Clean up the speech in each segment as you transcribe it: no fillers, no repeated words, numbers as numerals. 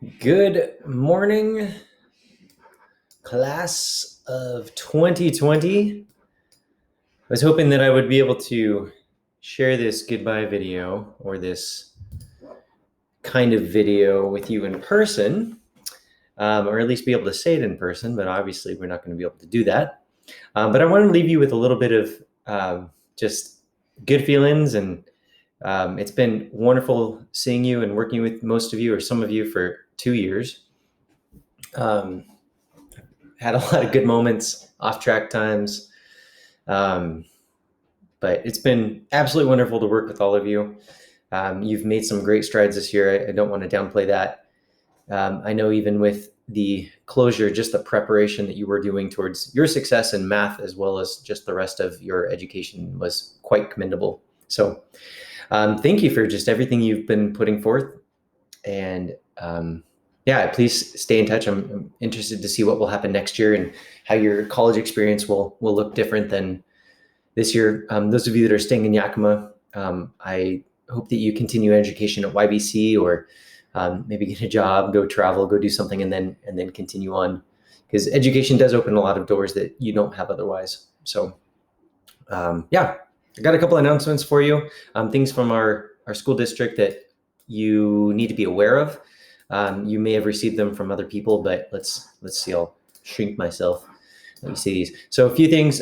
Good morning, class of 2020. I was hoping that I would be able to share this goodbye video or this kind of video with you in person, or at least be able to say it in person, but obviously we're not going to be able to do that. But I want to leave you with a little bit of just good feelings, and it's been wonderful seeing you and working with most of you or some of you for 2 years. Had a lot of good moments, off-track times, but it's been absolutely wonderful to work with all of you. You've made some great strides this year. I don't want to downplay that. I know even with the closure, just the preparation that you were doing towards your success in math, as well as just the rest of your education, was quite commendable. So thank you for just everything you've been putting forth. And please stay in touch. I'm interested to see what will happen next year and how your college experience will look different than this year. Those of you that are staying in Yakima, I hope that you continue education at YBC, or maybe get a job, go travel, go do something, and then continue on, because education does open a lot of doors that you don't have otherwise. So I got a couple announcements for you, things from our school district that you need to be aware of. You may have received them from other people, but let's see. I'll shrink myself. Let me see these. So a few things.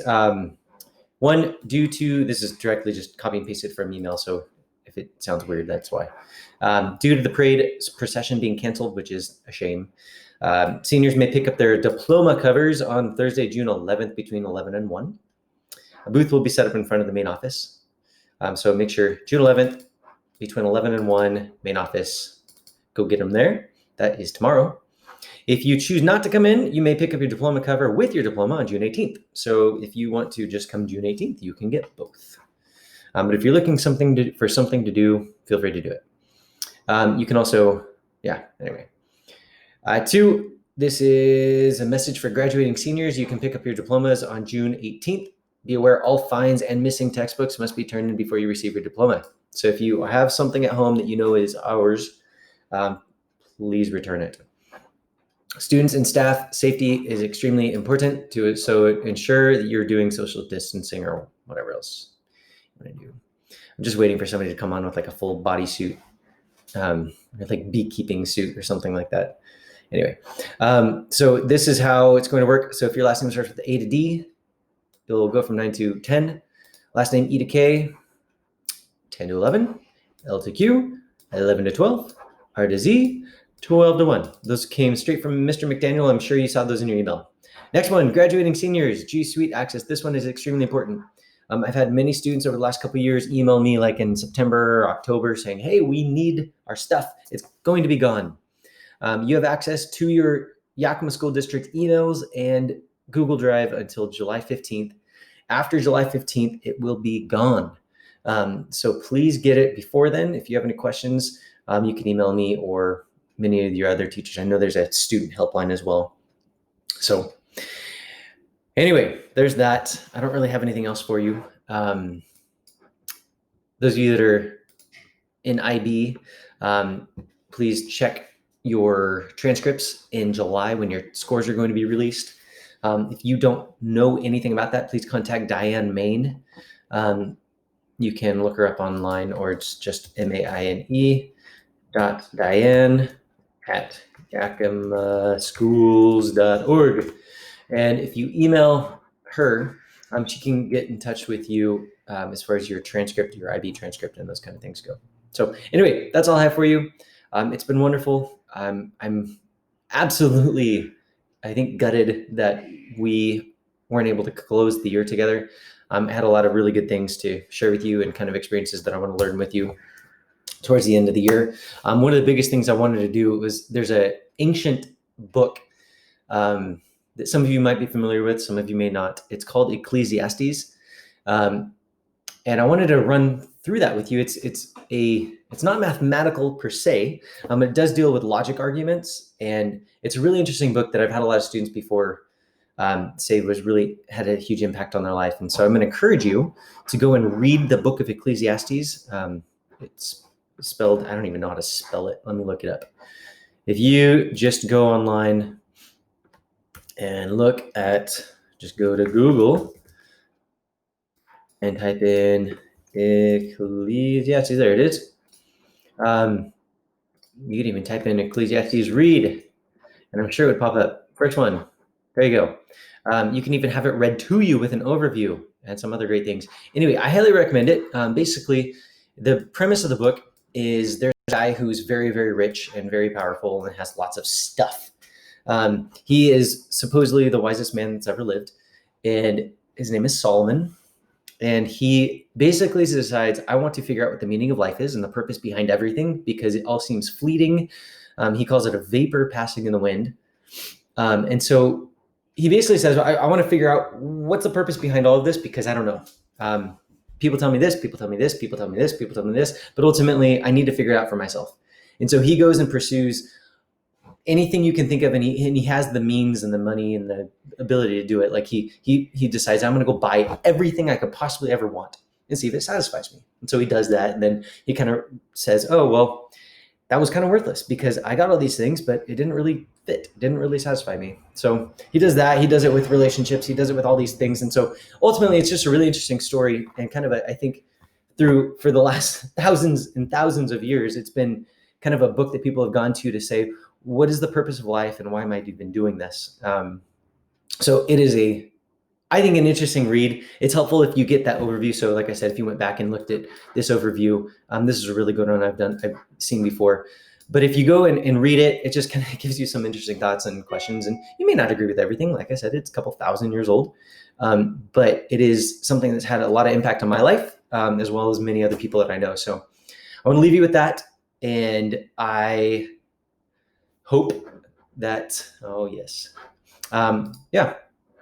One, due to, this is directly just copy and pasted from email, so if it sounds weird, that's why. Due to the parade procession being canceled, which is a shame, seniors may pick up their diploma covers on Thursday, June 11th between 11 and 1. A booth will be set up in front of the main office. So make sure June 11th between 11 and 1, main office. Go get them there. That is tomorrow. If you choose not to come in, you may pick up your diploma cover with your diploma on June 18th. So if you want to just come June 18th, you can get both. But if you're looking for something to do, feel free to do it. You can also, anyway. 2, this is a message for graduating seniors. You can pick up your diplomas on June 18th. Be aware all fines and missing textbooks must be turned in before you receive your diploma. So if you have something at home that you know is ours, please return it. Students and staff safety is extremely important so ensure that you're doing social distancing or whatever else you want to do. I'm just waiting for somebody to come on with like a full bodysuit, like beekeeping suit or something like that. Anyway, so this is how it's going to work. So if your last name starts with the A to D, you'll go from 9 to 10. Last name E to K, 10 to 11. L to Q, 11 to 12. R to Z, 12 to 1. Those came straight from Mr. McDaniel. I'm sure you saw those in your email. Next one, graduating seniors, G Suite access. This one is extremely important. I've had many students over the last couple of years email me like in September or October saying, hey, we need our stuff. It's going to be gone. You have access to your Yakima School District emails and Google Drive until July 15th. After July 15th, it will be gone. So please get it before then. If you have any questions, you can email me or many of your other teachers. I know there's a student helpline as well. So anyway, there's that. I don't really have anything else for you. Those of you that are in IB, please check your transcripts in July when your scores are going to be released. If you don't know anything about that, please contact Diane Main. You can look her up online, or it's just maine.diane@yakimaschools.org. And if you email her, she can get in touch with you as far as your transcript, your IB transcript, and those kind of things go. So anyway, that's all I have for you. It's been wonderful. I'm absolutely, I think, gutted that we weren't able to close the year together. I had a lot of really good things to share with you and kind of experiences that I want to learn with you towards the end of the year. One of the biggest things I wanted to do was, there's an ancient book that some of you might be familiar with, some of you may not. It's called Ecclesiastes. And I wanted to run through that with you. It's not mathematical per se, but it does deal with logic arguments. And it's a really interesting book that I've had a lot of students before say had a huge impact on their life. And so I'm going to encourage you to go and read the book of Ecclesiastes. It's spelled, I don't even know how to spell it. Let me look it up. If you just go online and just go to Google and type in Ecclesiastes, there it is. You could even type in Ecclesiastes read, and I'm sure it would pop up. First one. There you go. You can even have it read to you with an overview and some other great things. Anyway, I highly recommend it. Basically, the premise of the book is there's a guy who's very, very rich and very powerful and has lots of stuff. He is supposedly the wisest man that's ever lived, and his name is Solomon. And he basically decides, I want to figure out what the meaning of life is and the purpose behind everything, because it all seems fleeting. He calls it a vapor passing in the wind. And so he basically says, I want to figure out what's the purpose behind all of this, because I don't know. People tell me this, people tell me this, people tell me this, people tell me this, but ultimately I need to figure it out for myself. And so he goes and pursues anything you can think of, and he has the means and the money and the ability to do it. Like he decides, I'm going to go buy everything I could possibly ever want and see if it satisfies me. And so he does that, and then he kind of says, oh, well, that was kind of worthless because I got all these things, but it didn't really fit. It didn't really satisfy me. So he does that. He does it with relationships. He does it with all these things. And so ultimately it's just a really interesting story, and kind of I think for the last thousands and thousands of years, it's been kind of a book that people have gone to say, what is the purpose of life and why am I even doing this? So it is I think, an interesting read. It's helpful if you get that overview. So like I said, if you went back and looked at this overview, this is a really good one I've seen before. But if you go and read it, it just kind of gives you some interesting thoughts and questions. And you may not agree with everything. Like I said, it's a couple thousand years old. But it is something that's had a lot of impact on my life, as well as many other people that I know. So I want to leave you with that. And I hope that,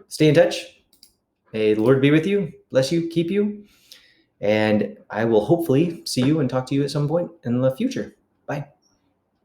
stay in touch. May the Lord be with you, bless you, keep you. And I will hopefully see you and talk to you at some point in the future. Bye.